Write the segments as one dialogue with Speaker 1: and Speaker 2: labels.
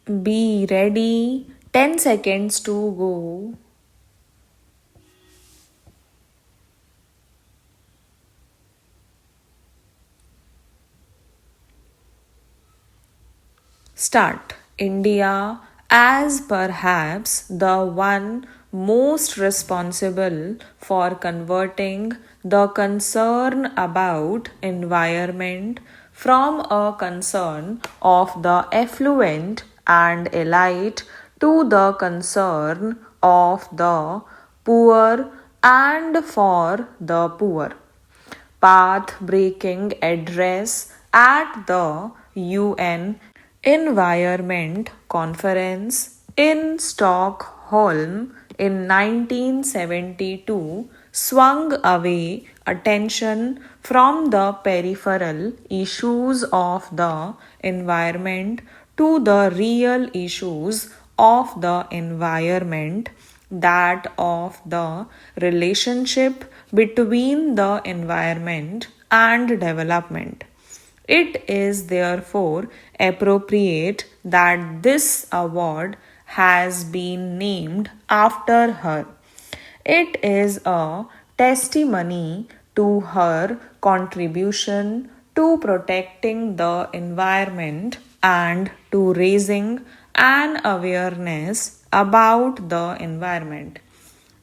Speaker 1: Be ready. 10 seconds to go. Start. India as perhaps the one most responsible for converting the concern about environment from a concern of the affluent and elite to the concern of the poor and for the poor. Path breaking address at the UN Environment Conference in Stockholm in 1972 swung away attention from the peripheral issues of the environment to the real issues of the environment, that of the relationship between the environment and development. It is therefore appropriate that this award has been named after her. It is a testimony to her contribution to protecting the environment and to raising an awareness about the environment.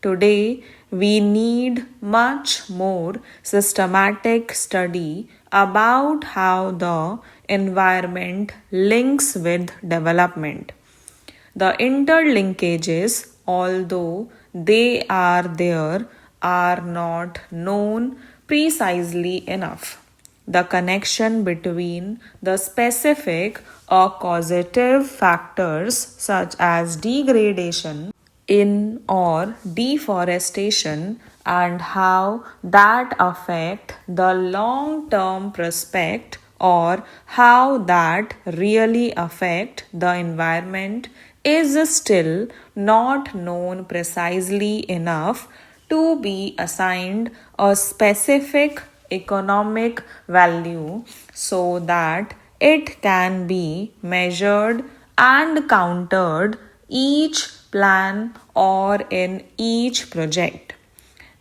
Speaker 1: Today, we need much more systematic study about how the environment links with development. The interlinkages, although they are there, are not known precisely enough. The connection between the specific or causative factors such as degradation in or deforestation and how that affect the long term prospect or how that really affect the environment is still not known precisely enough to be assigned a specific economic value so that it can be measured and countered each plan or in each project.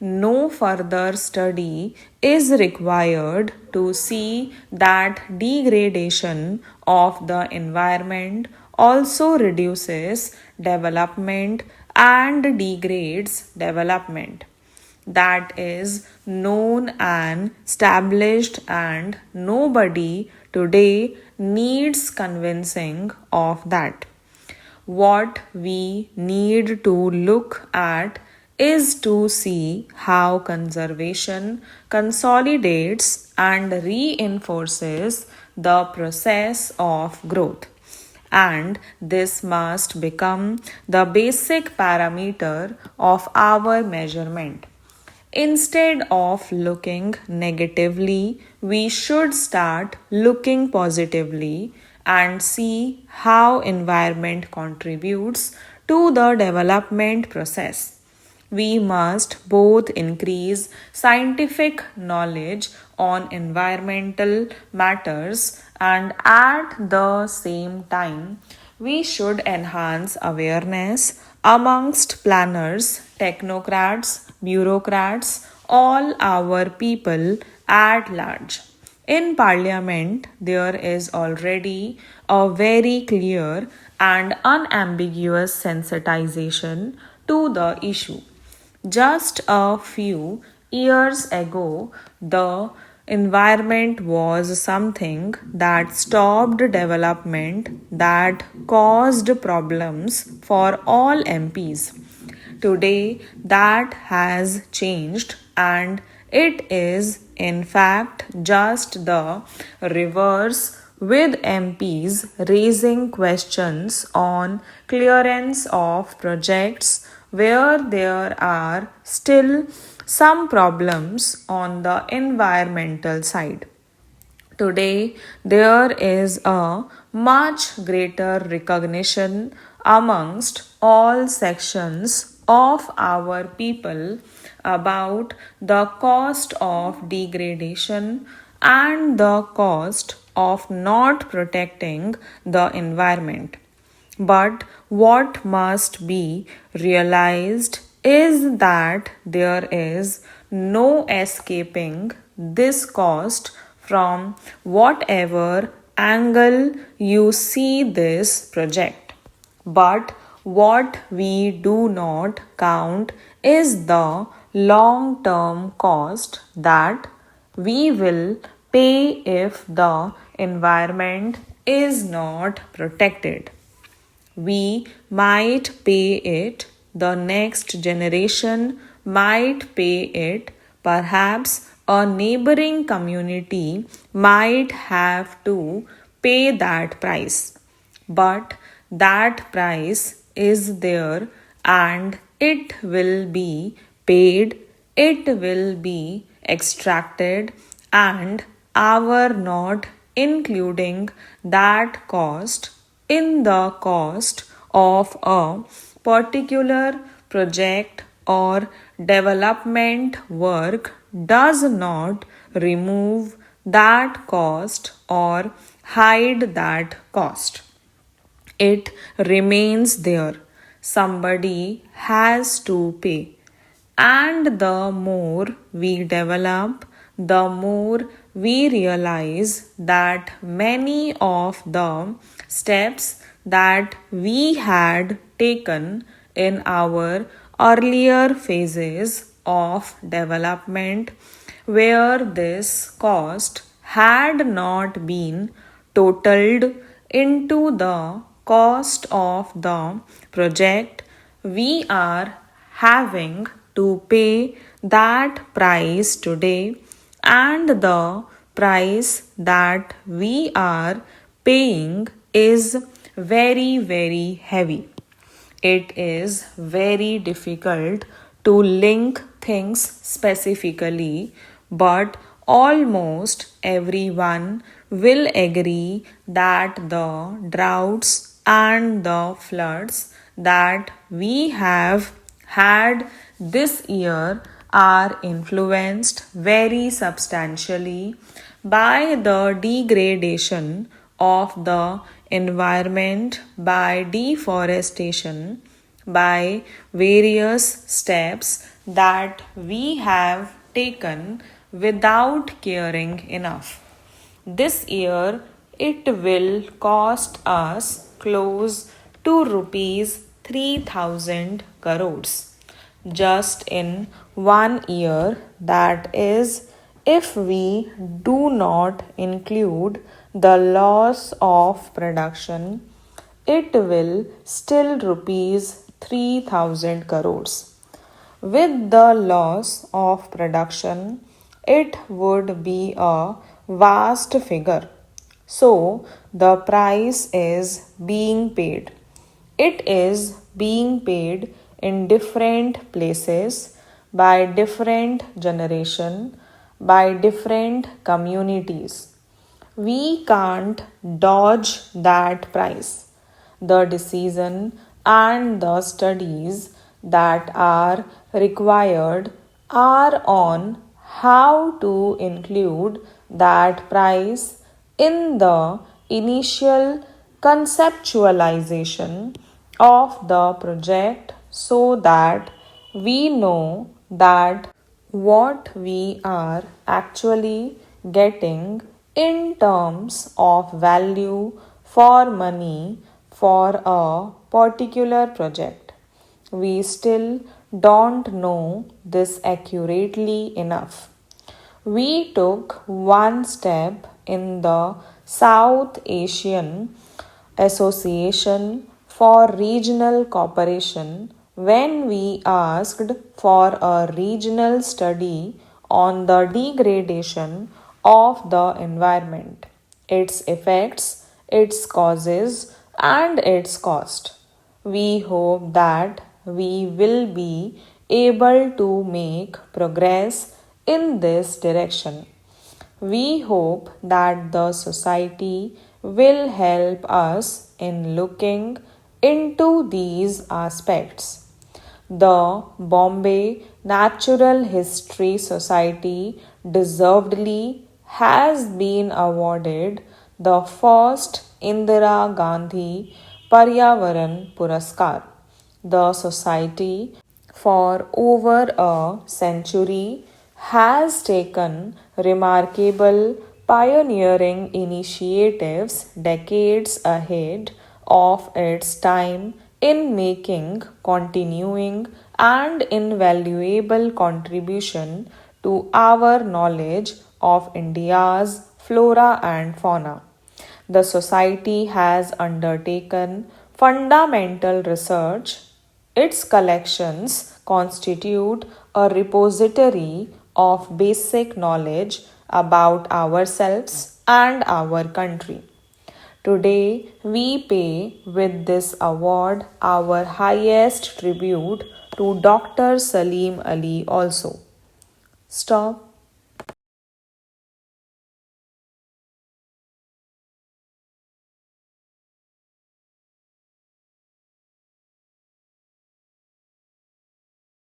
Speaker 1: No further study is required to see that degradation of the environment also reduces development and degrades development. That is known and established, and nobody today needs convincing of that. What we need to look at is to see how conservation consolidates and reinforces the process of growth. And this must become the basic parameter of our measurement. Instead of looking negatively, we should start looking positively and see how environment contributes to the development process. We must both increase scientific knowledge on environmental matters and at the same time we should enhance awareness amongst planners, technocrats, bureaucrats, all our people at large. In Parliament, there is already a very clear and unambiguous sensitization to the issue. Just a few years ago, the environment was something that stopped development, that caused problems for all MPs. Today, that has changed, and it is, in fact, just the reverse, with MPs raising questions on clearance of projects where there are still some problems on the environmental side. Today, there is a much greater recognition amongst all sections of our people about the cost of degradation and the cost of not protecting the environment. But what must be realized is that there is no escaping this cost from whatever angle you see this project. But what we do not count is the long term cost that we will pay if the environment is not protected. We might pay it, the next generation might pay it, perhaps a neighboring community might have to pay that price. But that price is there and it will be paid, it will be extracted, and our not including that cost in the cost of a particular project or development work does not remove that cost or hide that cost. It remains there. Somebody has to pay. And the more we develop, the more we realize that many of the steps that we had taken in our earlier phases of development, where this cost had not been totaled into the cost of the project, we are having to pay that price today, and the price that we are paying is very, very heavy. It is very difficult to link things specifically, but almost everyone will agree that the droughts and the floods that we have had this year are influenced very substantially by the degradation of the environment by deforestation, by various steps that we have taken without caring enough. This year it will cost us close to rupees 3000 crores just in 1 year, that is, if we do not include the loss of production, it will still rupees 3000 crores. With the loss of production, it would be a vast figure. So, the price is being paid. It is being paid in different places by different generation, by different communities. We can't dodge that price. The decision and the studies that are required are on how to include that price in the initial conceptualization of the project so that we know that what we are actually getting in terms of value for money for a particular project. We still don't know this accurately enough. We took one step in the South Asian Association for Regional Cooperation when we asked for a regional study on the degradation of the environment, its effects, its causes, and its cost. We hope that we will be able to make progress in this direction. We hope that the society will help us in looking into these aspects. The Bombay Natural History Society deservedly has been awarded the first Indira Gandhi Paryavaran Puraskar. The society, for over a century, has taken remarkable pioneering initiatives decades ahead of its time in making continuing and invaluable contribution to our knowledge of India's flora and fauna. The society has undertaken fundamental research. Its collections constitute a repository of basic knowledge about ourselves and our country. Today, we pay with this award our highest tribute to Dr. Salim Ali also. Stop.